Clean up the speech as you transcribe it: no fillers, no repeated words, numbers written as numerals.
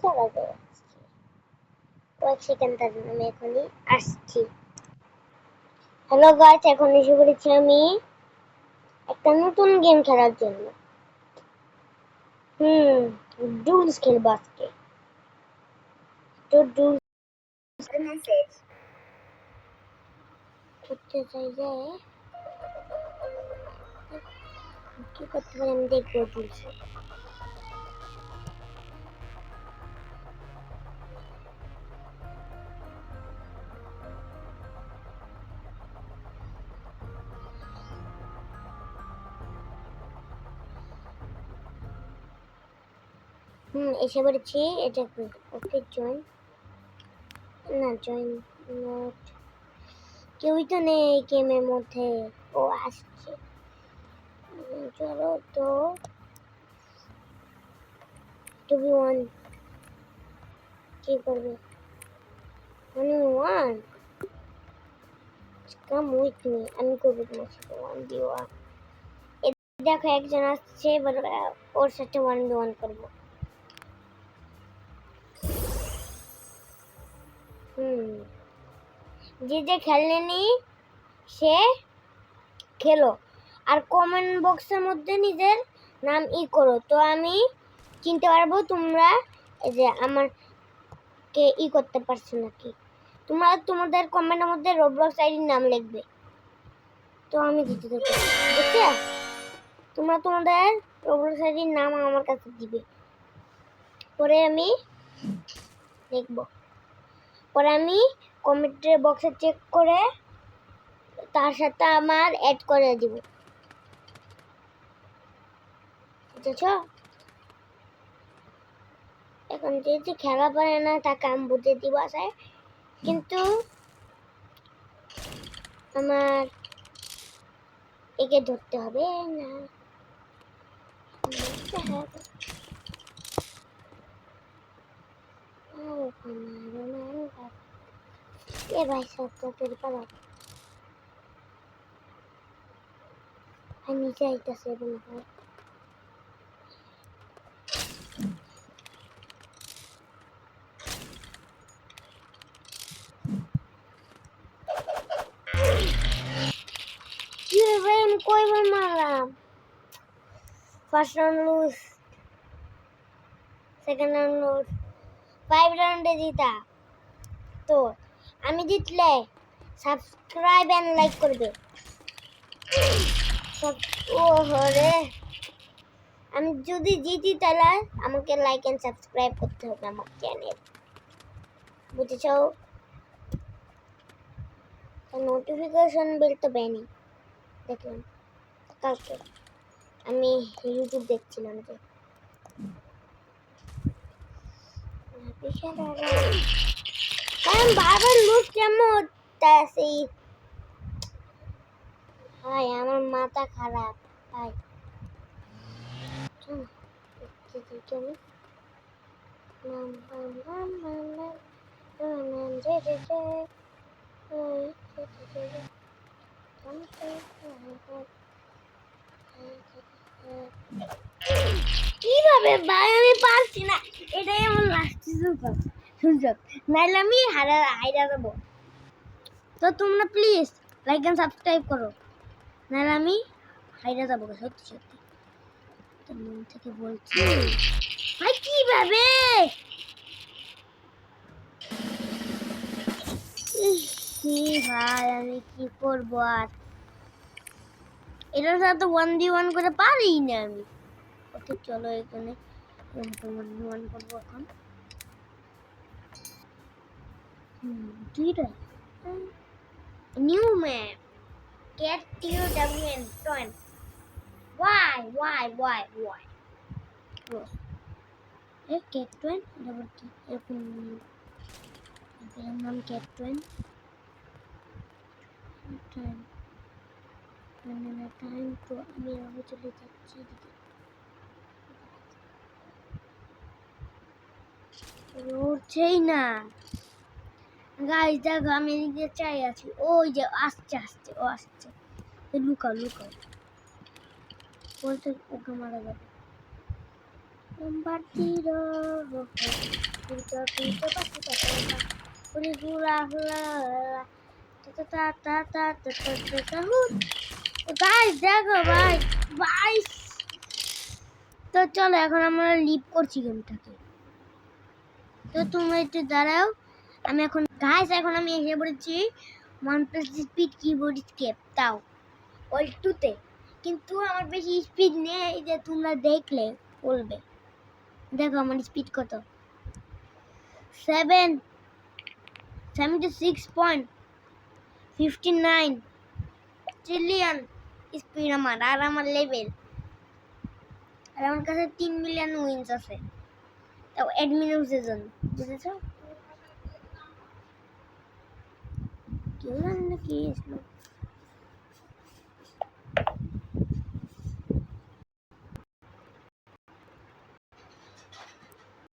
দাঁড়াবে, কয়েক সেকেন্ড তার জন্য আমি এখনই আসছি। হ্যালো গাইস, এখন এসে পড়েছি আমি একটা নতুন গেম খেলার জন্য। ডুলস খেলবো আজকে। তো ডুলস মেসেজ করতে চাই যে কি করতে পারি আমি দেখবো। ডুলস এসে পড়েছি। এটা ওকে জয়েন, না জয়েন নট, কেউই তো নেই এই গেমের মধ্যে। ও আসছে, চলো তো 2v1 কি করবে? 1v1 কাম উইথ মি, আমি করবো তোমার সাথে 1v1। দেখো একজন আসছে, এবার ওর সাথে 1v1 করবো। যে খেলেনি সে খেলো, আর কমেন্ট বক্সের মধ্যে নিজের নাম করো, তো আমি চিনতে পারবো তোমরা যে আমাকে করতে পারছো নাকি। তোমরা তোমাদের কমেন্টের মধ্যে রোবলক্স আইডির নাম লিখবে, তো আমি দিতে থাকবো। বুঝছো? তোমরা তোমাদের রোবলক্স আইডির নাম আমার কাছে দিবে, পরে আমি দেখবো, পরে আমি কমেন্ট বক্সে চেক করে তার সাথে আমার অ্যাড করে দিব। বুঝেছো? এখন যেহেতু খেলা পারে না তাকে আমি বুঝে দিব আসায়, কিন্তু আমার একে ধরতে হবে না। এ ভাই সব তোর পালা নিচে আইতেছে মনে হয়। আমি কয়বার মারলাম? First round lose, second round lose, 5 রাউন্ডে জিতা। তো আমি জিতলে সাবস্ক্রাইব এন্ড লাইক করবে। ওহরে, আমি যদি জিতি তাহলে আমাকে লাইক এন্ড সাবস্ক্রাইব করতে হবে আমার চ্যানেল। বুঝেছো? নোটিফিকেশন বেল তো বেনি দেখলাম কালকে, আমি ইউটিউব দেখছিলাম যে আমি বারবার লুট কেমন হচ্ছে। ভাই আমার মাথা খারাপ ভাই। কিভাবে ভাই আমি পারছি না, এটাই আমার লাস্ট সুযোগ, নাইলে আমি হাইরা যাবো। তো তোমরা প্লিজ লাইক এন্ড সাবস্ক্রাইব করো, নাহলে আমি হাইরা যাবো। সত্যি সত্যি মন থেকে বলছি ভাই। কিভাবে ভাই আমি কি করবো আর, এটার সাথে 1v1 করে পারি না আমি। ওকে চলো এখানে 1v1 করবো এখন। দুইটা new map get TOWN join. Why get 20 double কি এরকম এর নাম get 20 টাইম টাইম। তো আমি আগে চলে যাচ্ছি এদিকে, উঠছেই না গাইস। দেখো আমি এদিকে চাই আছি, ওই যে আসছে ও আসছে। লুকাও বলতে ওকে মারা যাবে। un partido rojo, pito, pito, pasito, pasito, hula, hula, hula, ta ta ta ta ta ta ta ta guys দেখো ভাই ভাই তো চলো এখন আমরা লিভ করছি গেমটাকে তো তোমরা একটু দাঁড়াও আমি এখন গাইস এখন আমি এসে পড়েছি OnePlus স্পিড কিবোর্ড স্কেপ তাও ওই 2 তে কিন্তু আমার বেশি স্পিড নেই যে তোমরা দেখলে বলবে দেখো আমার স্পিড কত 76.59 ট্রিলিয়ন স্পিড আমার আর আমার লেভেল আর আমার কাছে 3 মিলিয়ন উইন্স আছে তাও অ্যাডমিন সিজন বুঝেছো কেউ জানে না কি আসলো